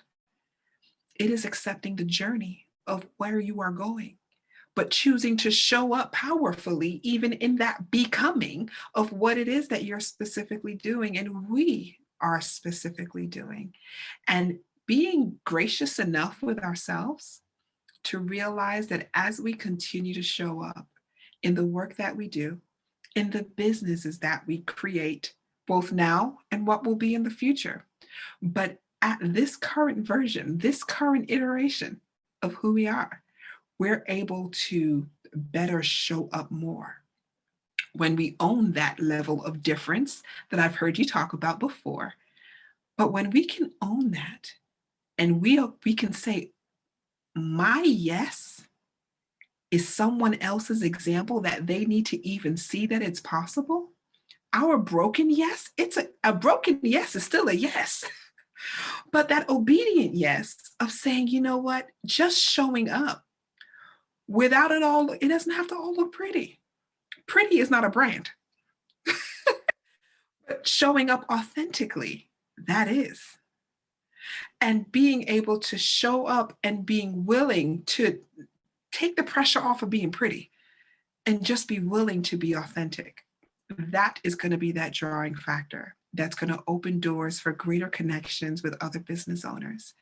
It is accepting the journey of where you are going, but choosing to show up powerfully, even in that becoming of what it is that you're specifically doing and we are specifically doing. And being gracious enough with ourselves to realize that as we continue to show up in the work that we do, in the businesses that we create, both now and what will be in the future, but at this current version, this current iteration of who we are, we're able to better show up more. When we own that level of difference that I've heard you talk about before, but when we can own that and we can say, my yes is someone else's example that they need to even see that it's possible. Our broken yes, it's a broken yes is still a yes. But that obedient yes of saying, you know what, just showing up without it all, it doesn't have to all look pretty. Pretty is not a brand, but showing up authentically, that is. And being able to show up and being willing to take the pressure off of being pretty and just be willing to be authentic. That is going to be that drawing factor that's going to open doors for greater connections with other business owners.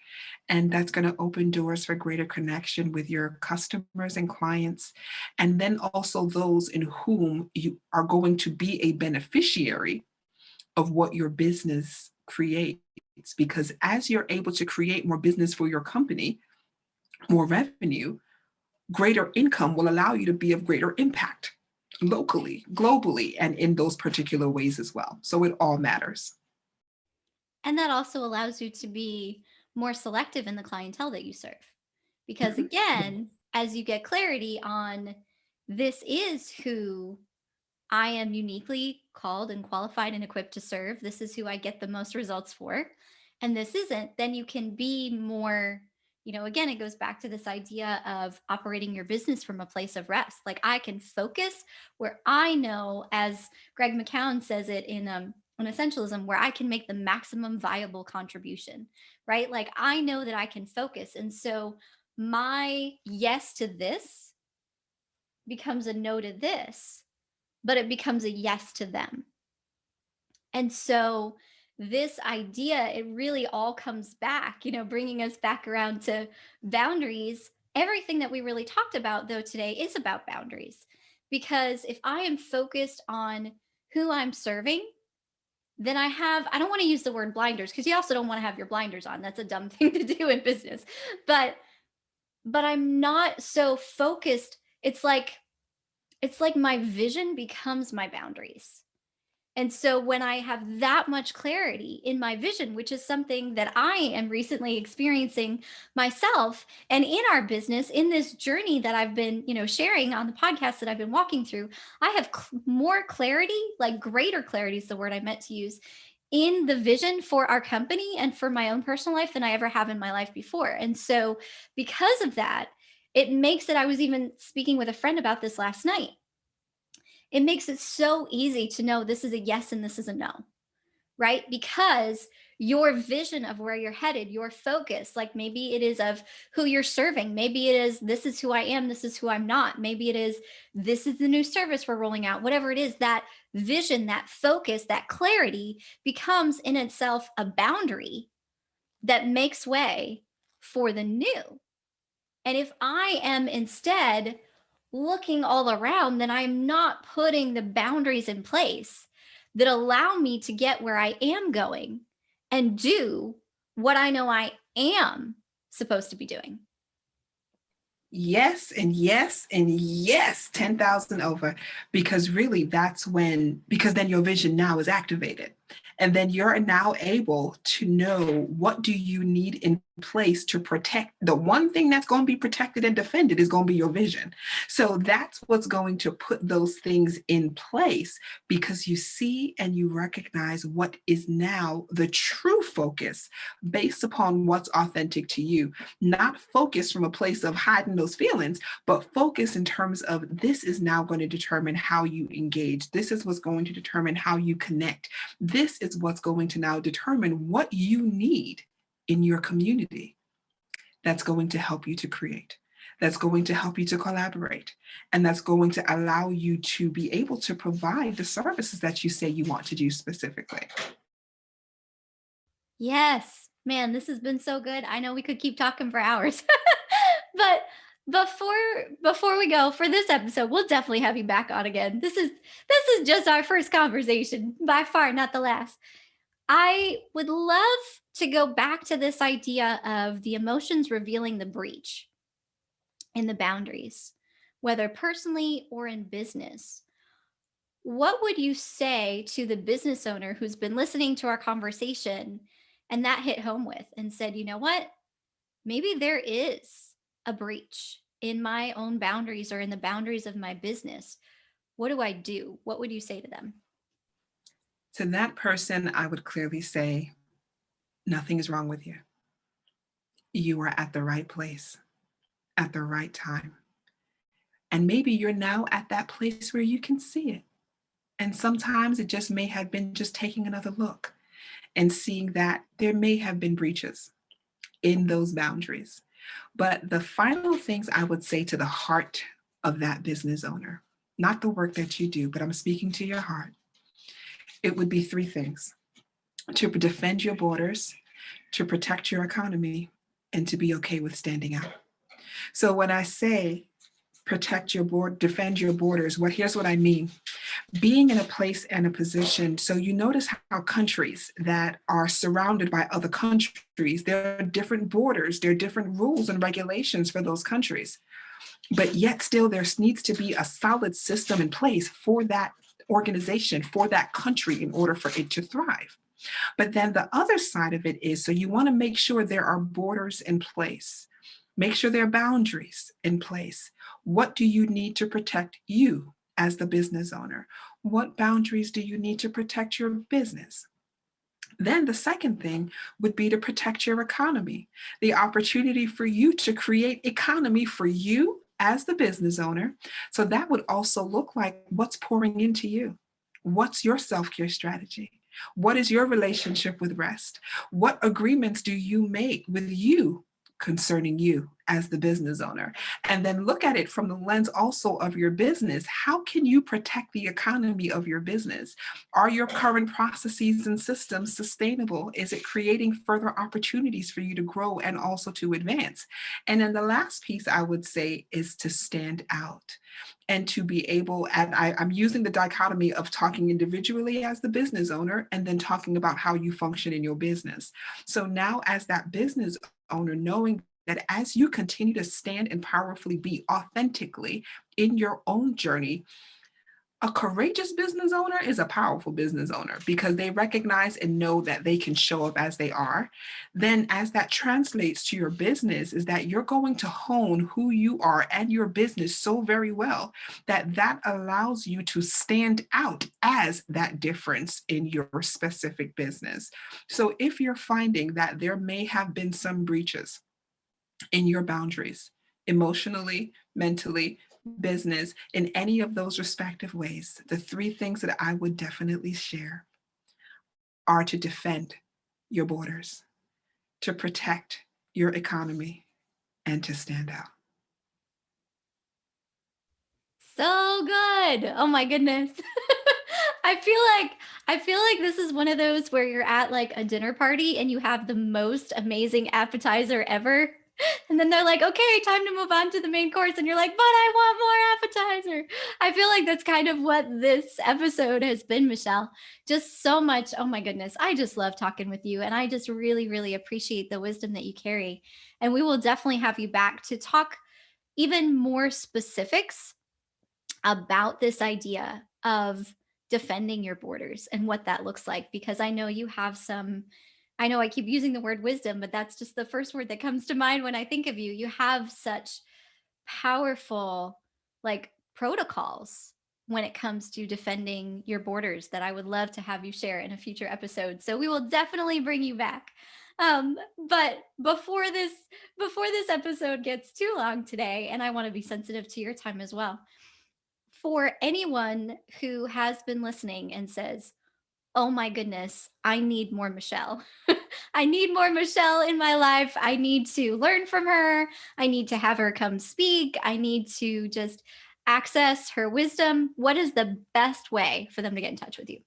And that's going to open doors for greater connection with your customers and clients. And then also those in whom you are going to be a beneficiary of what your business creates. Because as you're able to create more business for your company, more revenue, greater income will allow you to be of greater impact locally, globally, and in those particular ways as well. So it all matters. And that also allows you to be more selective in the clientele that you serve. Because again, as you get clarity on this is who I am uniquely called and qualified and equipped to serve, this is who I get the most results for, and this isn't, then you can be more, again, it goes back to this idea of operating your business from a place of rest. Like I can focus where I know, as Greg McKeown says it in Essentialism, where I can make the maximum viable contribution, right? Like I know that I can focus. And so my yes to this becomes a no to this, but it becomes a yes to them. And so this idea, it really all comes back, bringing us back around to boundaries. Everything that we really talked about, though, today is about boundaries. Because if I am focused on who I'm serving, then I don't want to use the word blinders, because you also don't want to have your blinders on. That's a dumb thing to do in business. But I'm not so focused. It's like my vision becomes my boundaries. And so when I have that much clarity in my vision, which is something that I am recently experiencing myself and in our business, in this journey that I've been, sharing on the podcast that I've been walking through, I have more clarity, like greater clarity is the word I meant to use, in the vision for our company and for my own personal life than I ever have in my life before. And so because of that, it makes it, I was even speaking with a friend about this last night. It makes it so easy to know this is a yes and this is a no, right? Because your vision of where you're headed, your focus, like maybe it is of who you're serving. Maybe it is, this is who I am, this is who I'm not. Maybe it is, this is the new service we're rolling out. Whatever it is, that vision, that focus, that clarity becomes in itself a boundary that makes way for the new. And if I am instead looking all around, then I'm not putting the boundaries in place that allow me to get where I am going and do what I know I am supposed to be doing. Yes, and yes, and yes, 10,000 over, because really because then your vision now is activated. And then you're now able to know what do you need in place to protect. The one thing that's going to be protected and defended is going to be your vision. So that's what's going to put those things in place, because you see and you recognize what is now the true focus based upon what's authentic to you. Not focus from a place of hiding those feelings, but focus in terms of this is now going to determine how you engage. This is what's going to determine how you connect. This is what's going to now determine what you need in your community. That's going to help you to create. That's going to help you to collaborate. And that's going to allow you to be able to provide the services that you say you want to do specifically. Yes, man, this has been so good. I know we could keep talking for hours, but before we go for this episode, we'll definitely have you back on again. This is just our first conversation, by far not the last. I would love to go back to this idea of the emotions revealing the breach in the boundaries, whether personally or in business. What would you say to the business owner who's been listening to our conversation and that hit home with and said, you know what? Maybe there is a breach in my own boundaries or in the boundaries of my business. What do I do? What would you say to them? To that person, I would clearly say, nothing is wrong with you. You are at the right place at the right time. And maybe you're now at that place where you can see it. And sometimes it just may have been just taking another look and seeing that there may have been breaches in those boundaries. But the final things I would say to the heart of that business owner, not the work that you do, but I'm speaking to your heart, it would be three things: to defend your borders, to protect your economy, and to be okay with standing out. So when I say protect your board, defend your borders, here's what I mean. Being in a place and a position, so you notice how countries that are surrounded by other countries, there are different borders, there are different rules and regulations for those countries. But yet still there needs to be a solid system in place for that organization, for that country, in order for it to thrive. But then the other side of it is, so you want to make sure there are borders in place. Make sure there are boundaries in place. What do you need to protect you as the business owner? What boundaries do you need to protect your business? Then the second thing would be to protect your economy, the opportunity for you to create economy for you as the business owner. So that would also look like what's pouring into you. What's your self-care strategy? What is your relationship with rest? What agreements do you make with you concerning you as the business owner? And then look at it from the lens also of your business. How can you protect the economy of your business? Are your current processes and systems sustainable? Is it creating further opportunities for you to grow and also to advance? And then the last piece I would say is to stand out and to be able, and I'm using the dichotomy of talking individually as the business owner and then talking about how you function in your business. So now as that business owner, knowing that as you continue to stand and powerfully be authentically in your own journey, a courageous business owner is a powerful business owner because they recognize and know that they can show up as they are. Then as that translates to your business is that you're going to hone who you are and your business so very well that that allows you to stand out as that difference in your specific business. So if you're finding that there may have been some breaches in your boundaries, emotionally, mentally, business, in any of those respective ways, the three things that I would definitely share are to defend your borders, to protect your economy, and to stand out. So good. Oh my goodness. I feel like this is one of those where you're at like a dinner party and you have the most amazing appetizer ever. And then they're like, okay, time to move on to the main course. And you're like, but I want more appetizer. I feel like that's kind of what this episode has been, Michelle. Just so much. Oh my goodness. I just love talking with you. And I just really, really appreciate the wisdom that you carry. And we will definitely have you back to talk even more specifics about this idea of defending your borders and what that looks like, because I know you have some, I know I keep using the word wisdom, but that's just the first word that comes to mind when I think of you. You have such powerful like protocols when it comes to defending your borders that I would love to have you share in a future episode. So we will definitely bring you back. But before this episode gets too long today, and I want to be sensitive to your time as well, for anyone who has been listening and says, oh my goodness, I need more Michelle. I need more Michelle in my life. I need to learn from her. I need to have her come speak. I need to just access her wisdom. What is the best way for them to get in touch with you?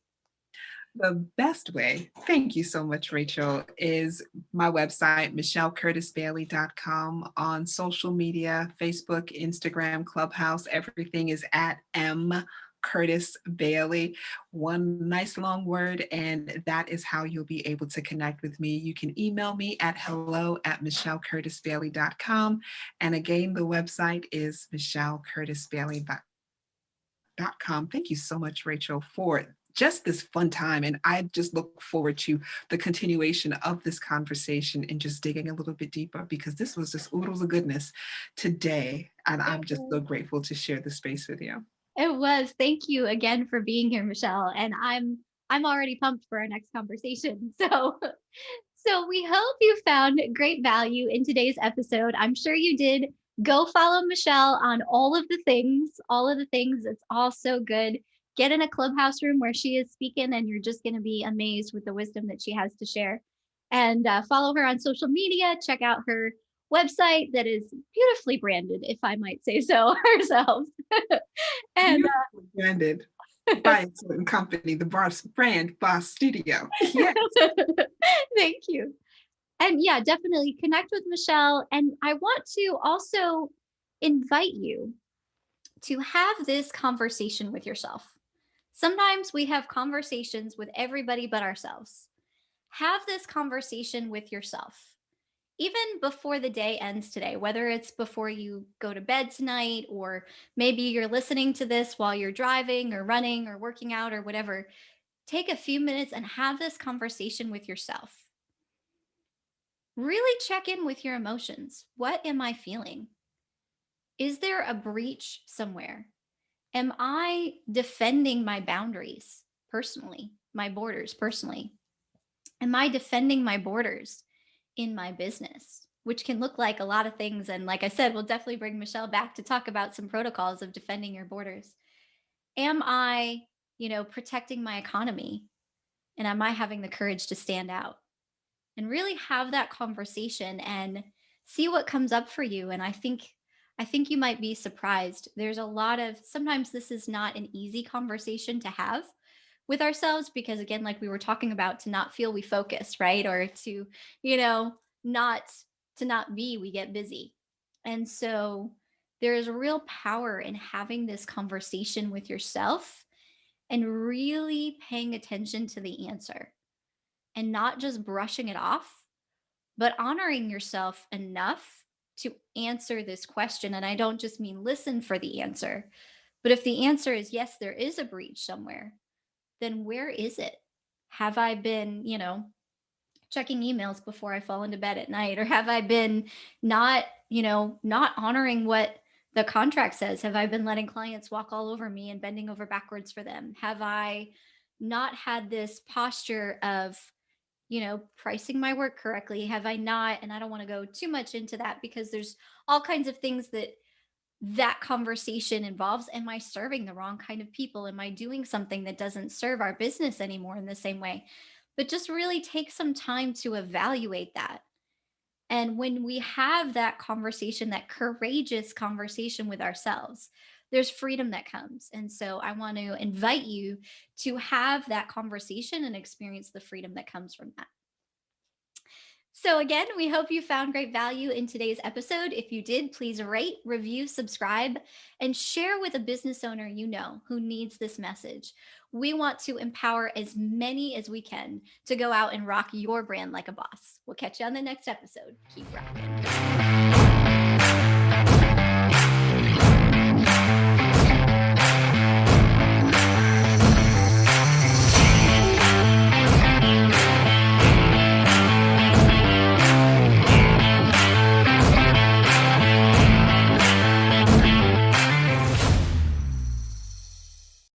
The best way, thank you so much, Rachel, is my website, michellcurtisbailey.com. On social media, Facebook, Instagram, Clubhouse, everything is at M Curtis Bailey. One nice long word, and that is how you'll be able to connect with me. You can email me at hello@michellcurtisbailey.com. And again, the website is michellcurtisbailey.com. Thank you so much, Rachel, for just this fun time. And I just look forward to the continuation of this conversation and just digging a little bit deeper, because this was just oodles of goodness today. And I'm just so grateful to share this space with you. It was. Thank you again for being here, Michelle. And I'm already pumped for our next conversation. So we hope you found great value in today's episode. I'm sure you did. Go follow Michelle on all of the things. It's all so good. Get in a clubhouse room where she is speaking, and you're just going to be amazed with the wisdom that she has to share. And follow her on social media. Check out her website that is beautifully branded, if I might say so herself. And branded by a certain company, the Brand Boss Studio. Yes. Thank you. And yeah, definitely connect with Michelle. And I want to also invite you to have this conversation with yourself. Sometimes we have conversations with everybody but ourselves. Have this conversation with yourself, even before the day ends today, whether it's before you go to bed tonight, or maybe you're listening to this while you're driving or running or working out or whatever. Take a few minutes and have this conversation with yourself. Really check in with your emotions. What am I feeling? Is there a breach somewhere? Am I defending my boundaries personally, my borders personally? Am I defending my borders in my business, which can look like a lot of things? And like I said, we'll definitely bring Michelle back to talk about some protocols of defending your borders. Am I, protecting my economy? And am I having the courage to stand out? And really have that conversation and see what comes up for you. And I think you might be surprised. There's a lot of, sometimes this is not an easy conversation to have with ourselves, because again, like we were talking about, to not feel we focus, right? Or to, not be, we get busy. And so there is a real power in having this conversation with yourself and really paying attention to the answer. And not just brushing it off, but honoring yourself enough to answer this question. And I don't just mean listen for the answer, but if the answer is yes, there is a breach somewhere, then where is it? Have I been, checking emails before I fall into bed at night? Or have I been not honoring what the contract says? Have I been letting clients walk all over me and bending over backwards for them? Have I not had this posture of, pricing my work correctly? Have I not? And I don't want to go too much into that, because there's all kinds of things that conversation involves. Am I serving the wrong kind of people? Am I doing something that doesn't serve our business anymore in the same way? But just really take some time to evaluate that. And when we have that conversation, that courageous conversation with ourselves, there's freedom that comes. And so I want to invite you to have that conversation and experience the freedom that comes from that. So again, we hope you found great value in today's episode. If you did, please rate, review, subscribe, and share with a business owner you know who needs this message. We want to empower as many as we can to go out and rock your brand like a boss. We'll catch you on the next episode. Keep rocking.